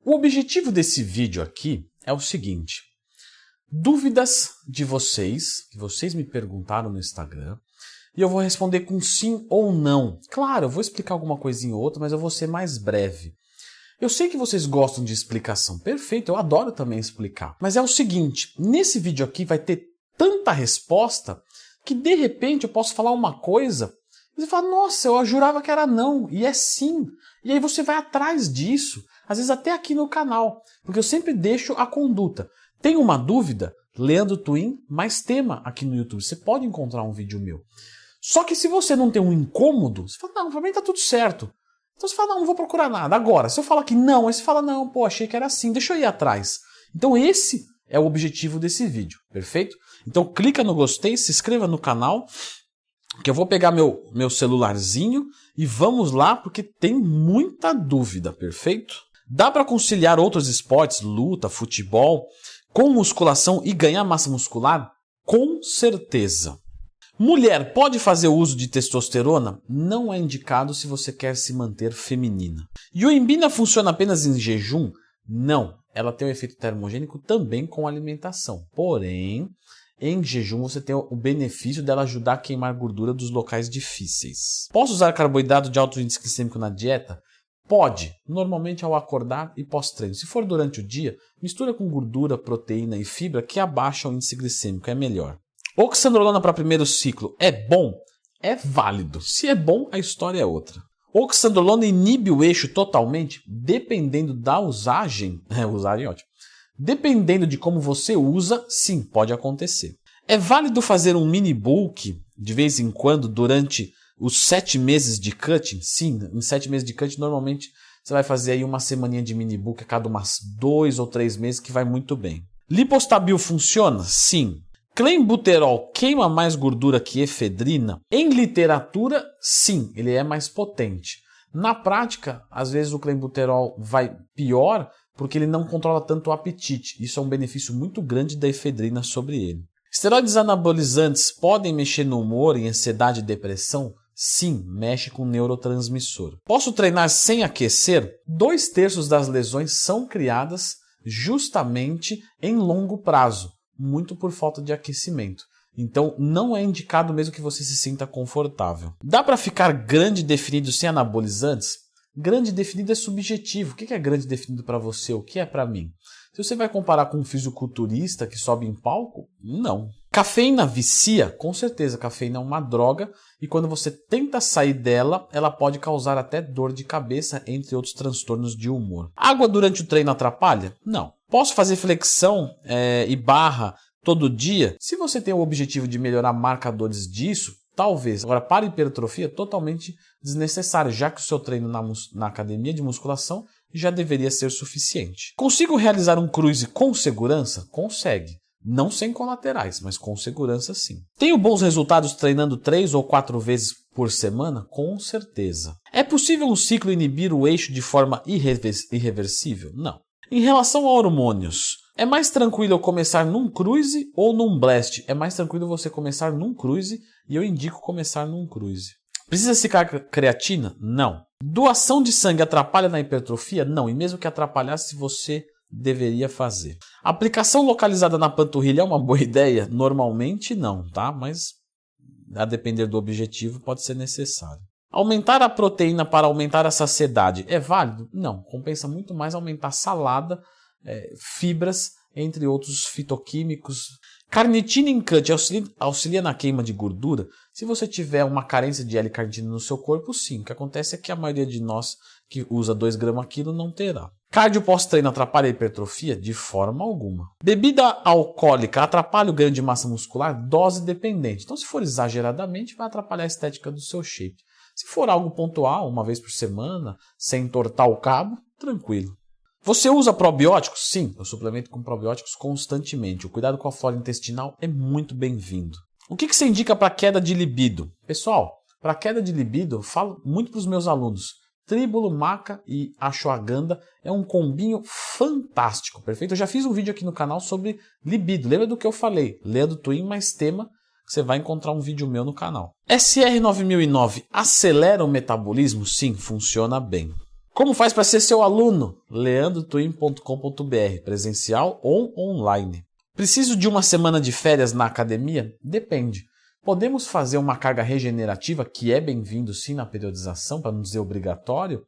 O objetivo desse vídeo aqui é o seguinte: dúvidas de vocês, que vocês me perguntaram no Instagram, e eu vou responder com sim ou não. Claro, eu vou explicar alguma coisinha ou outra, mas eu vou ser mais breve. Eu sei que vocês gostam de explicação, perfeito, eu adoro também explicar. Mas é o seguinte, nesse vídeo aqui vai ter tanta resposta que de repente eu posso falar uma coisa e você fala, nossa, eu jurava que era não, e é sim. E aí você vai atrás disso, às vezes até aqui no canal, porque eu sempre deixo a conduta. Tem uma dúvida? Leandro Twin mais tema aqui no YouTube, você pode encontrar um vídeo meu. Só que se você não tem um incômodo, você fala, não, pra mim tá tudo certo. Então você fala, não vou procurar nada. Agora, se eu falar que não, aí você fala, não, pô, achei que era assim, deixa eu ir atrás. Então esse é o objetivo desse vídeo, perfeito? Então clica no gostei, se inscreva no canal, que eu vou pegar meu celularzinho e vamos lá, porque tem muita dúvida, perfeito? Dá para conciliar outros esportes, luta, futebol, com musculação e ganhar massa muscular? Com certeza. Mulher pode fazer uso de testosterona? Não é indicado se você quer se manter feminina. Yoimbina funciona apenas em jejum? Não. Ela tem um efeito termogênico também com alimentação. Porém, em jejum você tem o benefício dela ajudar a queimar gordura dos locais difíceis. Posso usar carboidrato de alto índice glicêmico na dieta? Pode, normalmente ao acordar e pós-treino. Se for durante o dia, mistura com gordura, proteína e fibra que abaixa o índice glicêmico, é melhor. Oxandrolona para primeiro ciclo é bom? É válido. Se é bom, a história é outra. Oxandrolona inibe o eixo totalmente? Dependendo da usagem. Usagem é ótimo. Dependendo de como você usa, sim, pode acontecer. É válido fazer um mini bulk de vez em quando durante os 7 meses de cutting? Sim, em 7 meses de cutting, normalmente você vai fazer aí uma semaninha de mini bulk a cada umas 2 ou 3 meses, que vai muito bem. Lipostabil funciona? Sim. Clenbuterol queima mais gordura que efedrina? Em literatura, sim, ele é mais potente. Na prática, às vezes o clenbuterol vai pior porque ele não controla tanto o apetite. Isso é um benefício muito grande da efedrina sobre ele. Esteroides anabolizantes podem mexer no humor, em ansiedade e depressão? Sim, mexe com neurotransmissor. Posso treinar sem aquecer? 2/3 das lesões são criadas justamente em longo prazo, muito por falta de aquecimento. Então não é indicado mesmo que você se sinta confortável. Dá para ficar grande definido sem anabolizantes? Grande definido é subjetivo. O que é grande definido para você? O que é para mim? Se você vai comparar com um fisiculturista que sobe em palco, não. Cafeína vicia? Com certeza, cafeína é uma droga e quando você tenta sair dela, ela pode causar até dor de cabeça, entre outros transtornos de humor. Água durante o treino atrapalha? Não. Posso fazer flexão e barra todo dia? Se você tem o objetivo de melhorar marcadores disso, talvez. Agora, para hipertrofia, totalmente desnecessário, já que o seu treino na academia de musculação já deveria ser suficiente. Consigo realizar um cruise com segurança? Consegue. Não sem colaterais, mas com segurança sim. Tenho bons resultados treinando 3 ou 4 vezes por semana? Com certeza. É possível um ciclo inibir o eixo de forma irreversível? Não. Em relação a hormônios, é mais tranquilo eu começar num cruise ou num blast? É mais tranquilo você começar num cruise e eu indico começar num cruise. Precisa ficar creatina? Não. Doação de sangue atrapalha na hipertrofia? Não. E mesmo que atrapalhasse, você deveria fazer. Aplicação localizada na panturrilha é uma boa ideia? Normalmente não, tá? Mas a depender do objetivo pode ser necessário. Aumentar a proteína para aumentar a saciedade é válido? Não. Compensa muito mais aumentar salada, fibras, entre outros fitoquímicos. Carnitina em cut auxilia na queima de gordura? Se você tiver uma carência de L-carnitina no seu corpo, sim. O que acontece é que a maioria de nós que usa 2 gramas quilo não terá. Cardio pós-treino atrapalha a hipertrofia? De forma alguma. Bebida alcoólica atrapalha o ganho de massa muscular? Dose dependente. Então, se for exageradamente, vai atrapalhar a estética do seu shape. Se for algo pontual, uma vez por semana, sem entortar o cabo, tranquilo. Você usa probióticos? Sim, eu suplemento com probióticos constantemente. O cuidado com a flora intestinal é muito bem-vindo. O que você indica para queda de libido? Pessoal, para queda de libido, eu falo muito para os meus alunos. Tríbulo, maca e ashwagandha é um combinho fantástico, perfeito? Eu já fiz um vídeo aqui no canal sobre libido. Lembra do que eu falei? Leandro Twin mais tema, que você vai encontrar um vídeo meu no canal. SR9009 acelera o metabolismo? Sim, funciona bem. Como faz para ser seu aluno? leandrotwin.com.br, presencial ou online. Preciso de uma semana de férias na academia? Depende. Podemos fazer uma carga regenerativa, que é bem-vindo sim na periodização, para não dizer obrigatório,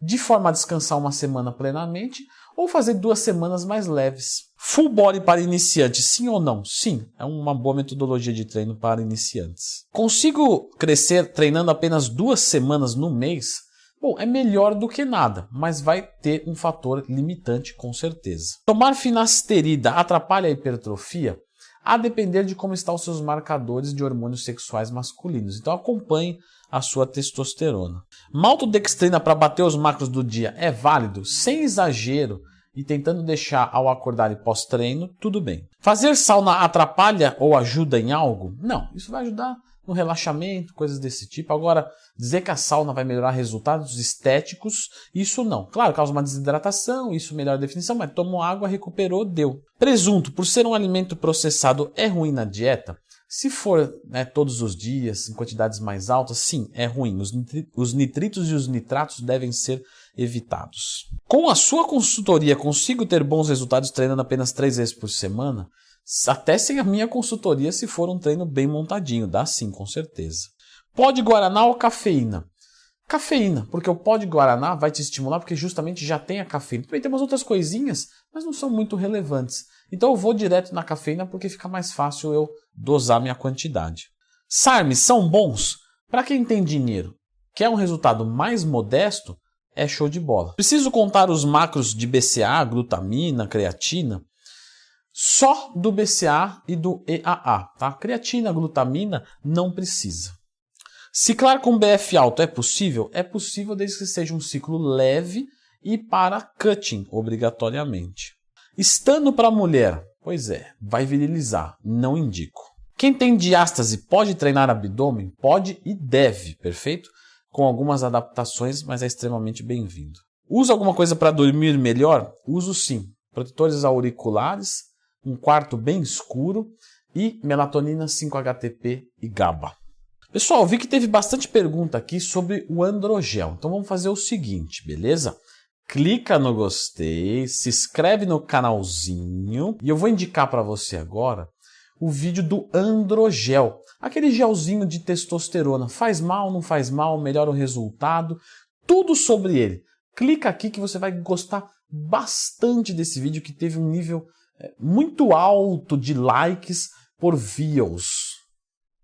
de forma a descansar uma semana plenamente, ou fazer 2 semanas mais leves. Full body para iniciantes, sim ou não? Sim, é uma boa metodologia de treino para iniciantes. Consigo crescer treinando apenas 2 semanas no mês? Bom, é melhor do que nada, mas vai ter um fator limitante com certeza. Tomar finasterida atrapalha a hipertrofia? A depender de como estão os seus marcadores de hormônios sexuais masculinos. Então acompanhe a sua testosterona. Maltodextrina para bater os macros do dia é válido? Sem exagero e tentando deixar ao acordar e pós-treino, tudo bem. Fazer sauna atrapalha ou ajuda em algo? Não, isso vai ajudar no relaxamento, coisas desse tipo. Agora, dizer que a sauna vai melhorar resultados estéticos, isso não. Claro, causa uma desidratação, isso melhora a definição, mas tomou água, recuperou, deu. Presunto, por ser um alimento processado, é ruim na dieta? Se for todos os dias, em quantidades mais altas, sim, é ruim. Os nitritos e os nitratos devem ser evitados. Com a sua consultoria, consigo ter bons resultados treinando apenas 3 vezes por semana? Até sem a minha consultoria, se for um treino bem montadinho, dá sim, com certeza. Pó de guaraná ou cafeína? Cafeína, porque o pó de guaraná vai te estimular porque justamente já tem a cafeína. Também tem umas outras coisinhas, mas não são muito relevantes. Então eu vou direto na cafeína porque fica mais fácil eu dosar minha quantidade. SARMs são bons? Para quem tem dinheiro, quer um resultado mais modesto, é show de bola. Preciso contar os macros de BCA, glutamina, creatina? Só do BCA e do EAA, tá? Creatina, glutamina, não precisa. Ciclar com BF alto é possível? É possível desde que seja um ciclo leve e para cutting, obrigatoriamente. Estando para mulher? Pois é, vai virilizar, não indico. Quem tem diástase pode treinar abdômen? Pode e deve, perfeito? Com algumas adaptações, mas é extremamente bem-vindo. Usa alguma coisa para dormir melhor? Uso sim. Protetores auriculares, um quarto bem escuro e melatonina 5-HTP e GABA. Pessoal, vi que teve bastante pergunta aqui sobre o androgel. Então vamos fazer o seguinte, beleza? Clica no gostei, se inscreve no canalzinho e eu vou indicar para você agora o vídeo do androgel. Aquele gelzinho de testosterona. Faz mal, não faz mal, melhora o resultado. Tudo sobre ele. Clica aqui que você vai gostar bastante desse vídeo que teve um nível muito alto de likes por views.